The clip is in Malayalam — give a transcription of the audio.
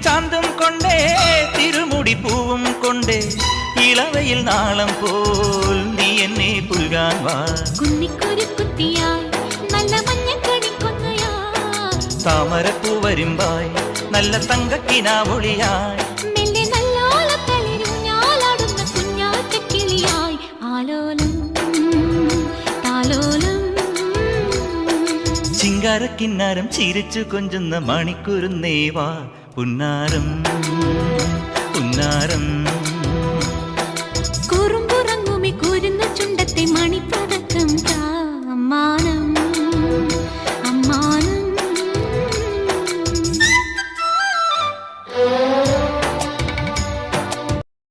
ചാന്തും കൊണ്ടേ തിരുമുടി പൂവും കൊണ്ടേ ഇളവയിൽ നാളം പോൽ നീ എന്നെ പുൽകാൻ വാ. താമരപ്പൂ വരുമ്പായി നല്ല തങ്കക്കിനാവൊളിയായി ചിങ്കാരക്കിന്നാരം ചിരിച്ചു കൊഞ്ചുന്ന മണിക്കുരുന്നേവാ പുന്നാരം പുന്നാരം കുറുമ്പുറങ്ങുമി കുരുന്ന ചുണ്ടത്തെ മണിപ്പൂ